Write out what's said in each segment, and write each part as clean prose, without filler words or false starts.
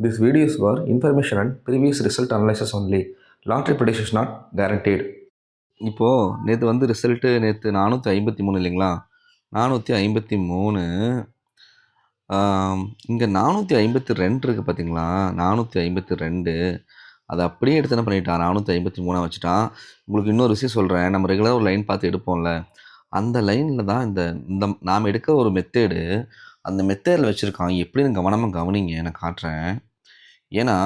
This video is for information and previous result analysis only. Long-term prediction is not guaranteed. இப்போது நேற்று result நேற்று 453 இல்லைங்களா? 453 இங்கே 452 இருக்குது பார்த்தீங்களா? 452 அதை அப்படியே எடுத்து என்ன பண்ணிட்டான், 453 வச்சுட்டான். உங்களுக்கு இன்னொரு விஷயம் சொல்கிறேன். நம்ம ரெகுலராக ஒரு லைன் பார்த்து எடுப்போம்ல, அந்த லைனில் தான் இந்த இந்த நாம் எடுக்க ஒரு மெத்தேடு அந்த மெத்தேடில் வச்சுருக்கான். எப்படின்னு கவனமாக கவனிங்க, நான் காட்டுறேன். ஏன்னா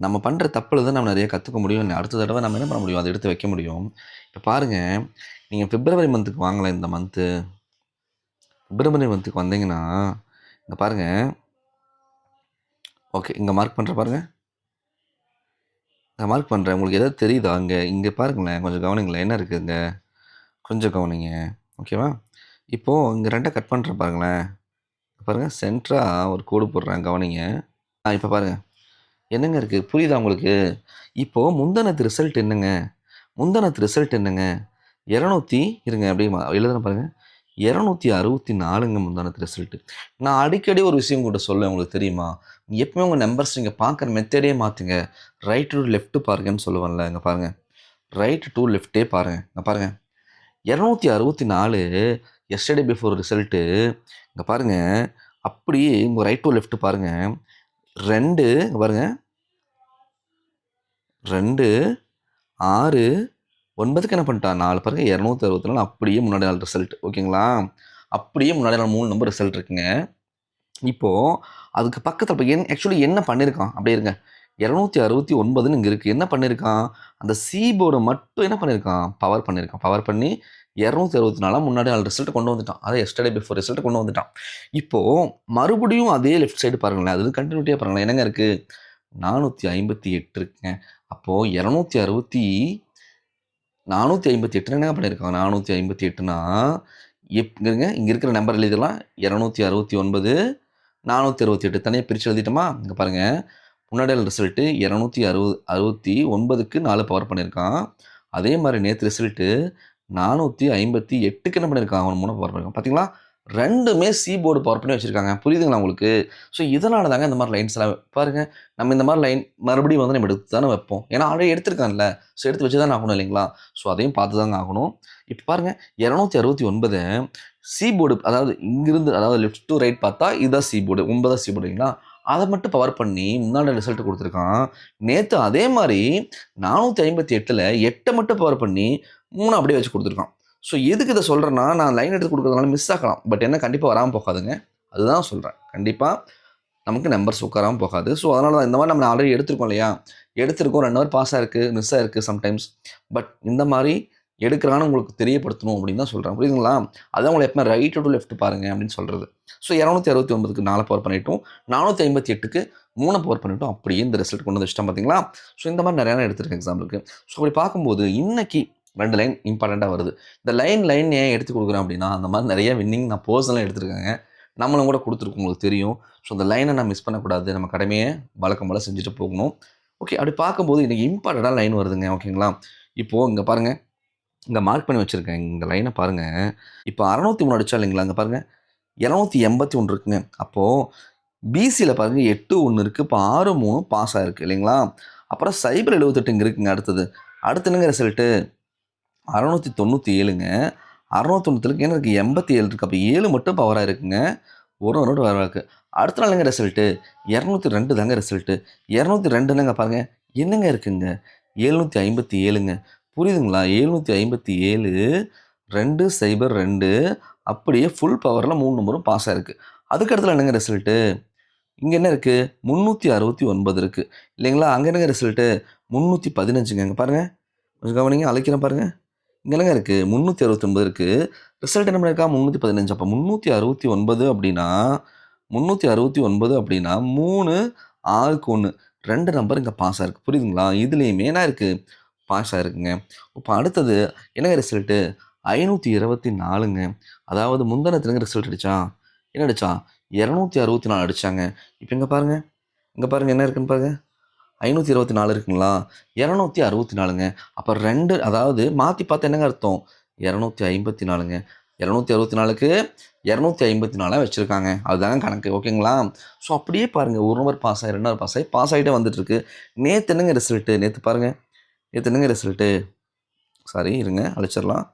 நம்ம பண்ணுற தப்பில் தான் நம்ம நிறைய கற்றுக்க முடியும். அடுத்த தடவை நம்ம என்ன பண்ண முடியும், அதை எடுத்து வைக்க முடியும். இப்போ பாருங்கள், நீங்கள் பிப்ரவரி மந்த்துக்கு வாங்கலாம். இந்த மந்த்து பிப்ரவரி மந்த்துக்கு வந்தீங்கன்னா இங்கே பாருங்கள். ஓகே, இங்கே மார்க் பண்ணுற பாருங்கள். நான் மார்க் பண்ணுறேன். உங்களுக்கு எதாவது தெரியுதா? இங்கே பாருங்களேன், கொஞ்சம் கவனிங்களேன். என்ன இருக்குதுங்க, கொஞ்சம் கவனிங்க. ஓகேவா? இப்போது இங்கே ரெண்டாக கட் பண்ணுறேன் பாருங்களேன். பாருங்கள், சென்டராக ஒரு கோடு போடுறேன், கவனிங்க. இப்போ பாருங்கள் என்னங்க இருக்குது, புரியுதா உங்களுக்கு? இப்போது முந்தானத்து ரிசல்ட் என்னங்க, முந்தானத்து ரிசல்ட் என்னங்க, 200 இருங்க அப்படியே எழுதுன பாருங்கள், 264ங்க முந்தானத்து ரிசல்ட்டு. நான் அடிக்கடி ஒரு விஷயம் கூட சொல்லுவேன், உங்களுக்கு தெரியுமா? எப்பவுமே உங்கள் நம்பர்ஸ் நீங்கள் பார்க்குற மெத்தடே மாற்றுங்க. ரைட் டு லெஃப்ட்டு பாருங்கன்னு சொல்லுவேன்ல. இங்கே பாருங்கள், ரைட் டு லெஃப்ட்டே பாருங்கள். இங்கே பாருங்கள், 264 எஸ்டர்டே பிஃபோர் ரிசல்ட்டு. இங்கே பாருங்கள், அப்படியே உங்கள் ரைட் டு லெஃப்ட்டு பாருங்கள். 2 பாருங்கள், 2 6 9க்கு என்ன பண்ணிட்டான், 4 பாருங்கள், 264 அப்படியே முன்னாடி நாள் ரிசல்ட். ஓகேங்களா? அப்படியே முன்னாடி நாள் 3 நம்பர் ரிசல்ட் இருக்குங்க. இப்போது அதுக்கு பக்கத்தில் இப்போ ஆக்சுவலி என்ன பண்ணியிருக்கான், அப்படியே இருங்க, 269ன்னு இங்கே இருக்குது. என்ன பண்ணியிருக்கான், அந்த சி போர்டை மட்டும் என்ன பண்ணியிருக்கான், பவர் பண்ணியிருக்கான். பவர் பண்ணி 264 முன்னாடி நாள் ரிசல்ட்டை கொண்டு வந்துட்டான். அதை எஸ்டர்டே பிஃபோர் ரிசல்ட்டை கொண்டு வந்துட்டான். இப்போது மறுபடியும் அதே லெஃப்ட் சைடு பாருங்களேன், அது கண்டினியூட்டியாக பாருங்களேன். என்னங்க இருக்குது, 458 இருக்குங்க. அப்போது 458 என்ன பண்ணியிருக்காங்க, 458னா எப்படிங்க, இங்கே இருக்கிற நம்பர் எழுதிடலாம். 269 468 தனியாக பிரித்து எழுதிட்டோமா? இங்கே பாருங்கள், முன்னாடி ரிசல்ட்டு 269க்கு 4 பவர் பண்ணியிருக்கான். அதே மாதிரி நேற்று ரிசல்ட்டு 458க்கு என்ன பண்ணியிருக்கான், அவன் 3 பவர் பண்ணியிருக்கான். பார்த்தீங்களா? ரெண்டுமே சி போர்டு பவர் பண்ணி வச்சுருக்காங்க. புரியுதுங்களா உங்களுக்கு? ஸோ இதனால தாங்க இந்த மாதிரி லைன்ஸ் எல்லாம் பாருங்கள். நம்ம இந்த மாதிரி லைன் மறுபடியும் நம்ம எடுத்து தானே வைப்போம். ஏன்னா ஆல்ரெடி எடுத்திருக்கான்ல. ஸோ எடுத்து வச்சு தானே ஆகணும் இல்லைங்களா? ஸோ அதையும் பார்த்து தாங்க ஆகணும். இப்போ பாருங்கள், 269 சி போர்டு, அதாவது இங்கிருந்து, அதாவது லெஃப்ட் டு ரைட் பார்த்தா இதுதான் சி போர்டு, 9 சி போர்டு இல்லைங்களா? அதை மட்டும் பவர் பண்ணி முன்னாடி ரிசல்ட் கொடுத்துருக்கான். நேற்று அதே மாதிரி 458ல் 8 மட்டும் பவர் பண்ணி 3 அப்படியே வச்சு கொடுத்துருக்கான். ஸோ எதுக்கு இதை சொல்கிறேன்னா, நான் லைன் எடுத்து கொடுக்குறதுனால மிஸ் ஆகலாம். பட் என்ன, கண்டிப்பாக வராமல் போகாதுங்க. அதுதான் சொல்கிறேன். கண்டிப்பாக நமக்கு நம்பர்ஸ் உட்காராமல் போகாது. ஸோ அதனால தான் இந்த மாதிரி நம்ம ஆல்ரெடி எடுத்திருக்கோம் இல்லையா? எடுத்திருக்கோம், 2 ஹவர் பாஸ் ஆகிருக்கு, மிஸ் ஆகிருக்கு சம்டைம்ஸ். பட் இந்த மாதிரி எடுக்கிறான்னு உங்களுக்கு தெரியப்படுத்தணும் அப்படின்னு தான் சொல்கிறேன். புரியுதுங்களா? அதான் உங்களை எப்பவுமே ரைட் டு லெஃப்ட் பாருங்கள் அப்படின்னு சொல்கிறது. ஸோ 269க்கு 4 பவர் பண்ணிட்டோம், 458க்கு 3 பவர் பண்ணிட்டோம். அப்படியே இந்த ரிசல்ட் கொண்டு வந்து வச்சிட்டோம். பார்த்தீங்களா? ஸோ இந்த மாதிரி நிறையா எடுத்துருக்கேன் எக்ஸாம்பிளுக்கு. ஸோ அப்படி பார்க்கும்போது இன்றைக்கி 2 லைன் இம்பார்ட்டண்ட்டாக வருது. இந்த லைன் ஏன் எடுத்து கொடுக்குறேன் அப்படின்னா, அந்த மாதிரி நிறைய வின்னிங் நான் பர்சனலாக எடுத்துருக்கேங்க. நம்மளும் கூட கொடுத்துருக்கோம், உங்களுக்கு தெரியும். ஸோ அந்த லைனை நான் மிஸ் பண்ணக்கூடாது. நம்ம கடமையை வழக்கம் போல் செஞ்சுட்டு போகணும். ஓகே, அப்படி பார்க்கும்போது இன்றைக்கி இம்பார்ட்டண்ட்டாக லைன் வருதுங்க. ஓகேங்களா? இப்போது இங்கே பாருங்கள், இங்கே மார்க் பண்ணி வச்சுருக்கேன். இந்த லைனை பாருங்கள். இப்போ 603 அடித்தா இல்லைங்களா? அங்கே பாருங்கள், 281 இருக்குங்க. அப்போது பிசியில் பாருங்கள் 8 இருக்குது. இப்போ 6 பாஸ் ஆகிருக்கு இல்லைங்களா? அப்புறம் சைபர் 78 இங்கே இருக்குங்க. அடுத்து என்னங்க ரிசல்ட்டு, 697ங்க. 690க்கு என்ன இருக்குது, 87 இருக்குது. அப்போ 7 மட்டும் பவராக இருக்குங்க. ஒரு நோட்டு வர இருக்குது. அடுத்த நாள் எங்க ரிசல்ட்டு, 202 தாங்க ரிசல்ட்டு. 202ங்க பாருங்கள், என்னங்க இருக்குங்க, 757ங்க. புரியுதுங்களா? 757 202 அப்படியே ஃபுல் பவரில் 3 நம்பரும் பாஸ் ஆகிருக்கு. அதுக்கடுத்துல என்னங்க ரிசல்ட்டு, இங்கே என்ன இருக்குது, 369 இருக்குது இல்லைங்களா? அங்கே என்னங்க ரிசல்ட்டு, 315ங்க. இங்கே பாருங்கள், கொஞ்சம் கவனிங்க, அழைக்கிறேன் பாருங்கள். இங்கே என்னங்க இருக்குது, 369 இருக்குது. ரிசல்ட் என்ன பண்ணியிருக்கா, 315. அப்போ 369 அப்படின்னா 369 அப்படின்னா 3 6க்கு 1 2 நம்பர் இங்கே பாஸ் ஆகிருக்கு. புரியுதுங்களா? இதுலேயுமே என்ன இருக்குது, பாஸ் ஆகிருக்குங்க. இப்போ அடுத்தது என்னங்க ரிசல்ட்டு, 524ங்க. அதாவது முந்தானத்துலங்க ரிசல்ட் அடித்தான். என்ன அடித்தான், 264 அடித்தாங்க. இப்போ இங்கே பாருங்கள், என்ன இருக்குன்னு பாருங்கள், 524 இருக்குங்களா, 264ங்க. அப்போ 2, அதாவது மாற்றி பார்த்தா என்னங்க அர்த்தம், 254ங்க. 264க்கு 254 வச்சுருக்காங்க. அதுதாங்க கணக்கு. ஓகேங்களா? ஸோ அப்படியே பாருங்கள், ஒரு நம்பர் பாஸ் ஆகி 2 நம்பர் பாஸ் ஆகிட்டே வந்துட்டுருக்கு. நேற்று என்னங்க ரிசல்ட்டு? நேற்று பாருங்கள், நேற்று என்னங்க ரிசல்ட்டு? சாரி இருங்க, அழிச்சிடலாம்.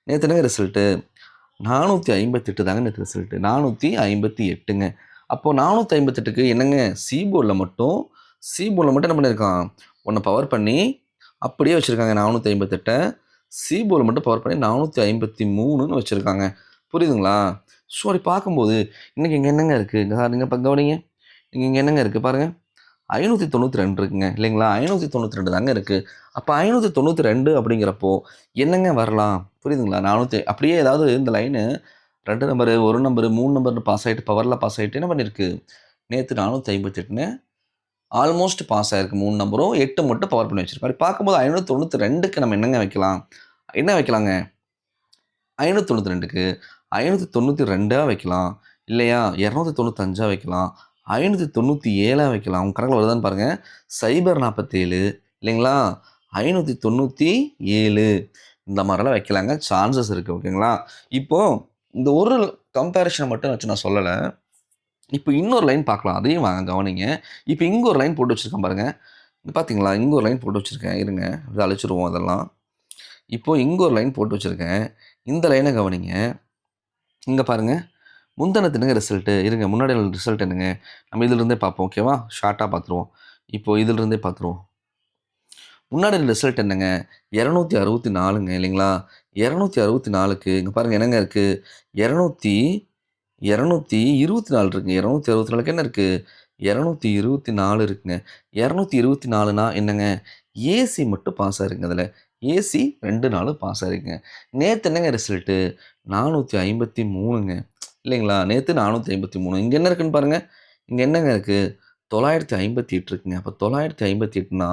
நேற்று என்னங்க ரிசல்ட்டு? 458 தாங்க நேற்று ரிசல்ட்டு. 458ங்க. அப்போது 458க்கு என்னங்க சி போர்டில் மட்டும் என்ன பண்ணியிருக்கான்? ஒன்று பவர் பண்ணி அப்படியே வச்சுருக்காங்க. 458 சி போர்டில் மட்டும் பவர் பண்ணி 453ன்னு வச்சுருக்காங்க. புரியுதுங்களா? ஸோ அப்படி பார்க்கும்போது இன்றைக்கி இங்கே என்னங்க இருக்குது? நீங்கள் இப்போ கவனிங்க. இங்கே என்னங்க இருக்குது பாருங்கள். 592 இருக்குங்க இல்லைங்களா? 592 தாங்க இருக்குது. அப்போ 592 அப்படிங்கிறப்போ என்னங்க வரலாம்? புரியுதுங்களா? 400 அப்படியே ஏதாவது இந்த லைனு 2 நம்பரு, 1 நம்பரு, 3 நம்பர்னு பாஸ் ஆகிட்டு, பவரில் பாஸ் ஆகிட்டு என்ன பண்ணியிருக்கு? நேற்று 458ன்னு ஆல்மோஸ்ட் பாஸ் ஆகிருக்கு. 3 நம்பரும் 8 மட்டும் பவர் பண்ணி வச்சுருக்கு. அப்படி பார்க்கும்போது 592க்கு நம்ம என்னங்க வைக்கலாம்? என்ன வைக்கலாங்க? 592க்கு 592 வைக்கலாம், இல்லையா 295 வைக்கலாம், 597 வைக்கலாம். உங்கள் கணக்கில் வருதான்னு பாருங்கள். 047 இல்லைங்களா? 597 இந்த மாதிரிலாம் வைக்கலாங்க. சான்சஸ் இருக்குது. ஓகேங்களா? இப்போது இந்த ஒரு கம்பேரிஷனை மட்டும் வச்சு நான் சொல்லலை. இப்போ இன்னொரு லைன் பார்க்கலாம். அதையும் வாங்க கவனிங்க. இப்போ இங்கே ஒரு லைன் போட்டு வச்சுருக்கேன் பாருங்கள். பார்த்தீங்களா? இங்கே ஒரு லைன் போட்டு வச்சுருக்கேன். இருங்க, இதை அழிச்சிருவோம் அதெல்லாம். இப்போது இங்கே ஒரு லைன் போட்டு வச்சுருக்கேன். இந்த லைனை கவனிங்க. இங்கே பாருங்கள், முந்தினத்து என்னங்க ரிசல்ட்டு? இருங்க, முன்னாடி ரிசல்ட் என்னங்க? நம்ம இதிலிருந்தே பார்ப்போம். ஓகேவா? ஷார்ட்டாக பார்த்துருவோம். இப்போது இதிலிருந்தே பார்த்துருவோம். முன்னாடி ரிசல்ட் என்னங்க? 264ங்க இல்லைங்களா? 264க்கு இங்கே பாருங்கள் என்னங்க இருக்குது? 224 இருக்குங்க. 264க்கு என்ன இருக்குது? 224 இருக்குங்க. 224னா என்னங்க? ஏசி மட்டும் பாஸ் ஆகிருக்குங்க. அதில் ஏசி 2 நாளும் பாஸ் ஆகிருக்குங்க. நேற்று என்னங்க ரிசல்ட்டு? 453ங்க இல்லைங்களா? நேற்று 453. இங்கே என்ன இருக்குன்னு பாருங்கள். இங்கே என்னங்க இருக்குது? 958 இருக்குங்க. அப்போ 958னா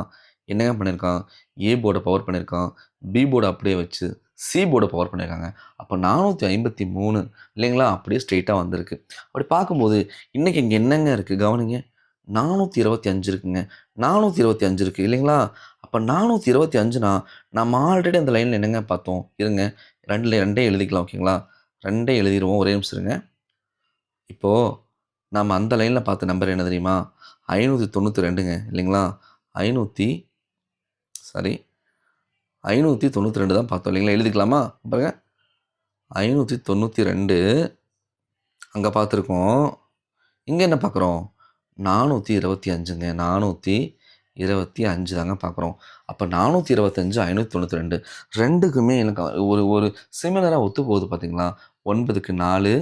என்னங்க பண்ணியிருக்கான்? ஏ போர்டை பவர் பண்ணியிருக்கான், பி போர்டை அப்படியே வச்சு சி போர்டை பவர் பண்ணியிருக்காங்க. அப்போ 453 இல்லைங்களா? அப்படியே ஸ்ட்ரெயிட்டாக வந்திருக்கு. அப்படி பார்க்கும்போது இன்றைக்கி இங்கே என்னங்க இருக்குது? கவனிங்க. 425 இருக்குங்க. 425 இருக்குது இல்லைங்களா? அப்போ 425னா நம்ம ஆல்ரெடி அந்த லைனில் என்னங்க பார்த்தோம்? இருங்க, ரெண்டே எழுதிக்கலாம். ஓகேங்களா? ரெண்டே எழுதிடுவோம். ஒரே நிமிஷம் இருங்க. இப்போது நம்ம அந்த லைனில் பார்த்த நம்பர் என்ன தெரியுமா? 592ங்க இல்லைங்களா? 592 தான் பார்த்தோம் இல்லைங்களா? எழுதிக்கலாமா? பாருங்க, 592 அங்கே பார்த்துருக்கோம். இங்கே என்ன பார்க்குறோம்? 425ங்க. 425 தாங்க பார்க்குறோம். அப்போ 425, 592 ரெண்டுக்குமே எனக்கு ஒரு சிமிலராக ஒத்து போகுது பார்த்தீங்களா? 9க்கு 4,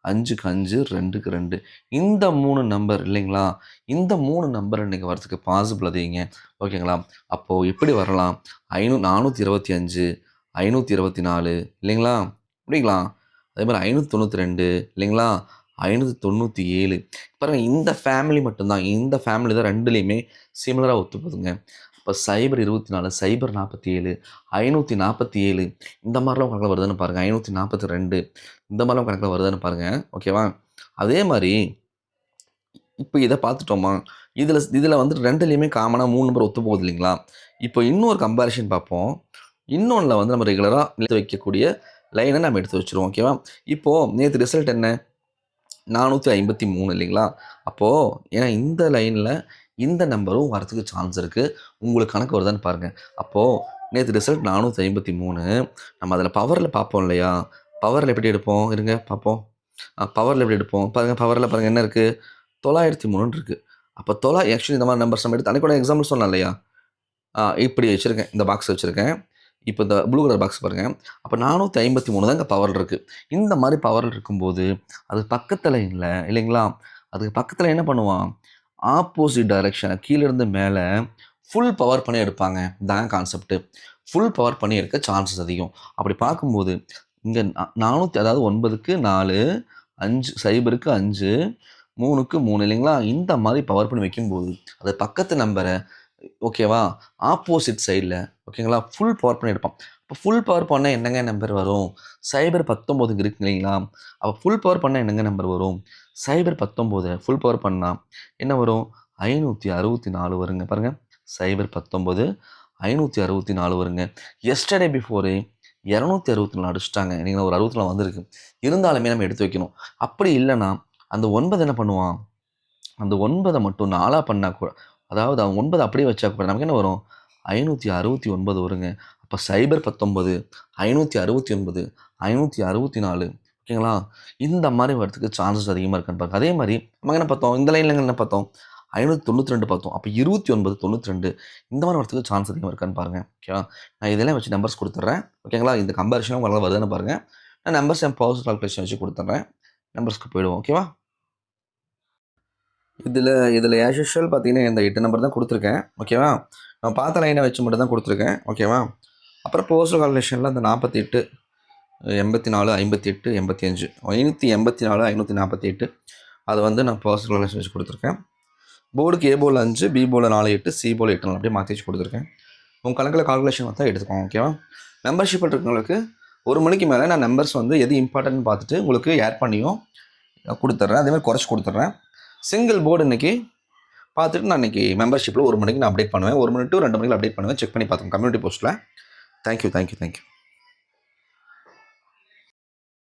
5க்கு 5, 2க்கு 2 இந்த 3 நம்பர் இல்லைங்களா? இந்த 3 நம்பர் இன்றைக்கி வரதுக்கு பாசிபிள் அதிகங்க. ஓகேங்களா? அப்போது எப்படி வரலாம்? 425, 524 இல்லைங்களா? அப்படிங்களா? அதே மாதிரி 592 இல்லைங்களா? 597 பாருங்கள். இந்த ஃபேமிலி மட்டும்தான், இந்த ஃபேமிலி தான் ரெண்டுலேயுமே சிமிலராக ஒத்து போகுதுங்க. இப்போ 024, 047, 547 இந்த மாதிரிலாம் கணக்கில் வருதுன்னு பாருங்கள். 542 இந்த மாதிரிலாம் கணக்கில் வருதுன்னு பாருங்கள். ஓகேவா? அதே மாதிரி இப்போ இதை பார்த்துட்டோமா? இதில் வந்து ரெண்டுலேயுமே காமனாக 3 நம்பர் ஒத்து போகுது இல்லைங்களா? இப்போ இன்னொரு கம்பேரிஷன் பார்ப்போம். இன்னொன்றில் வந்து நம்ம ரெகுலராக எடுத்து வைக்கக்கூடிய லைனை நம்ம எடுத்து வச்சுருவோம். ஓகேவா? இப்போது நேற்று ரிசல்ட் என்ன? 453 இல்லைங்களா? அப்போது ஏன்னா இந்த லைனில் இந்த நம்பரும் வரதுக்கு சான்ஸ் இருக்குது. உங்களுக்கு கணக்கு வருதான்னு பாருங்கள். அப்போது நேற்று ரிசல்ட் 453. நம்ம அதில் பவரில் பார்ப்போம் இல்லையா? பவரில் எப்படி எடுப்போம்? இருங்க பார்ப்போம். பவரில் எப்படி எடுப்போம்? பாருங்கள், பவரில் பாருங்கள் என்ன இருக்குது? 903 இருக்குது. அப்போ ஆக்சுவலி இந்த மாதிரி நம்பர்ஸ் நம்ம எடுத்து அன்றைக்கி கூட எக்ஸாம்பிள் சொன்னேன் இல்லையா? இப்படி வச்சுருக்கேன், இந்த பாக்ஸ் வச்சுருக்கேன். இப்போ இந்த ப்ளூ கலர் பாக்ஸ் பாருங்கள். அப்போ 453 தான் இங்கே பவரில் இருக்குது. இந்த மாதிரி பவரில் இருக்கும்போது அது பக்கத்தில் இல்லை இல்லைங்களா? அதுக்கு பக்கத்தில் என்ன பண்ணுவான்? ஆப்போசிட் டைரெக்ஷனை கீழேருந்து மேலே ஃபுல் பவர் பண்ணி எடுப்பாங்க. இதான் கான்செப்ட்டு. ஃபுல் பவர் பண்ணி எடுக்க சான்சஸ் அதிகம். அப்படி பார்க்கும்போது இங்கே 400, அதாவது 9க்கு 4, 5, 0க்கு 5, 3க்கு 3 இல்லைங்களா? இந்த மாதிரி பவர் பண்ணி வைக்கும்போது அது பக்கத்து நம்பரை ஓகேவா? ஆப்போசிட் சைடில் ஓகேங்களா? ஃபுல் பவர் பண்ணி எடுப்பான். இப்போ ஃபுல் பவர் பண்ணால் என்னங்க நம்பர் வரும்? 019 இருக்கு இல்லைங்களா? அப்போ ஃபுல் பவர் பண்ணால் என்னங்க நம்பர் வரும்? 019 ஃபுல் பவர் பண்ணால் என்ன வரும்? 564 வருங்க. பாருங்கள், 019 564 வருங்க. எஸ்டர்டே பிஃபோரு 264 அடிச்சிட்டாங்க. நீங்கள் ஒரு 64 வந்திருக்கு. இருந்தாலுமே நம்ம எடுத்து வைக்கணும். அப்படி இல்லைன்னா அந்த 9 என்ன பண்ணுவான், அந்த 9 மட்டும் 4ஆ பண்ணா கூட, அதாவது அவன் 9 அப்படியே வச்சா கூட நமக்கு என்ன வரும்? 569 வருங்க. அப்போ சைபர் 19, 569, 564 ஓகேங்களா? இந்த மாதிரி வரதுக்கு சான்சஸ் அதிகமாக இருக்குன்னு பாருங்க. அதே மாதிரி நம்ம என்ன பார்த்தோம், இந்த லைனில் என்ன பார்த்தோம்? 592 பார்த்தோம். அப்போ 29, 92 இந்த மாதிரி வரதுக்கு சான்ஸ் அதிகமாக இருக்கான்னு பாருங்க. ஓகேவா? நான் இதெல்லாம் வச்சு நம்பர்ஸ் கொடுத்துட்றேன். ஓகேங்களா? இந்த கம்பேரிஷன் உங்களுக்கு வருதுன்னு பாருங்க. நான் நம்பர்ஸ் என் பவர் கால்குலேஷன் வச்சு கொடுத்துட்றேன். நம்பர்ஸ்க்கு போயிடுவோம். ஓகேவா? இதில் ஆஸ் யூஷுவல் பார்த்தீங்கன்னா இந்த 8 நம்பர் தான் கொடுத்துருக்கேன். ஓகேவா? நான் பார்த்த லைனை வச்சு மட்டும் தான் கொடுத்துருக்கேன். ஓகேவா? அப்புறம் போஸ்டல் கால்குலேஷனில் அந்த 48, 84, 58, 85, 584, 548 அது வந்து நான் போஸ்டல் கால்குலேஷன் வச்சு கொடுத்துருக்கேன். போர்டுக்கு ஏ போர்டில் 5, பி போர்டில் 4, 8, சி போர்டில் 8 அப்படியே மாற்றி வச்சு கொடுத்துருக்கேன். உங்கள் கணக்கில் கால்குலேஷன் தான் எடுத்துக்கோங்க. ஓகேவா? மெம்பர்ஷிப் இருக்கிறவங்களுக்கு 1 மணிக்கு மேலே நான் நம்பர்ஸ் வந்து எது இம்பார்ட்டன்ட்னு பார்த்துட்டு உங்களுக்கு ஆட் பண்ணியும் கொடுத்துட்றேன். அதேமாதிரி குறைச்சி கொடுத்துட்றேன். சிங்கிள் போர்டு இன்றைக்கி பார்த்துட்டு நான் இன்றைக்கி மெம்பர்ஷிப்பில் 1 மணிக்கு நான் அப்டேட் பண்ணுவேன். 1 மணி டு 2 மணிக்கு அப்டேட் பண்ணுவேன். செக் பண்ணி பார்த்துக்கோங்க கம்யூனிட்டி போஸ்ட்டில். தேங்க்யூ.